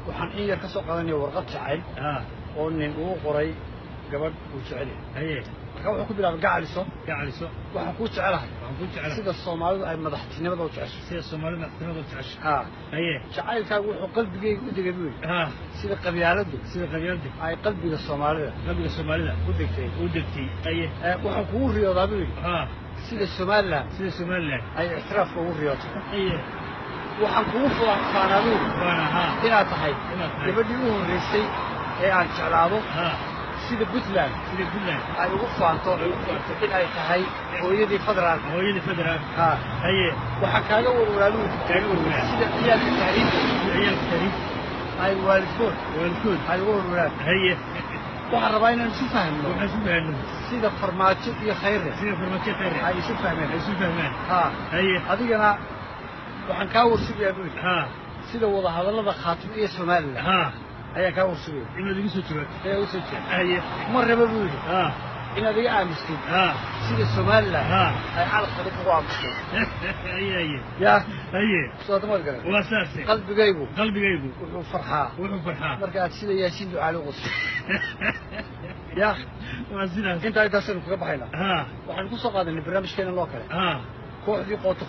waxaan in yar ka soo qaadanaya warqad jacayl oo nin uu qoray gabadh uu jecel yahay marka wuxuu ku bilaabay gacaliso waxaan ku jecelahay sida Soomaalidu ay madaxtinimada u jeceshay jacaylkaagu wuxuu qalbigayga u degay buu sida qabyaaladu ay qalbiga Soomaalida u degtay waxaan kugu riyoodaa buu sida Somaliland ay ixtiraafka ugu riyooto waxaan kugu faanaa buu inaad tahay gabadhii u horeysay ee aan jeclaado sida Puntland ay ugu faanto in ay tahay hooyadii federaalka waxaan kaaga warwaraalu sida ciyaalka tahriib ay waalidkood ay ugu warwaraan waxaan rabaa inaan isu fahmno sida farmaajo iyo khayre ay isu fahmeen adigana waxaan kaa warsugayaa buu sida wada hadallada Khaatib iyo Somaliland ayaa kaa warsugaya inaad igu soo jawaabto ma raba buu yidhi inaad iga aamustid sida Somaliland ay calafkada kugu aamustay soo dhammaad garan waa saasi qalbigaygu wuxuu farxaa marka aad sida Yaasiin ducaale u qosay waa sidaas inta ay taasoo kaga baxayna waxaan ku soo qaadanay barnaamijkeena loo kale kooxdii qoto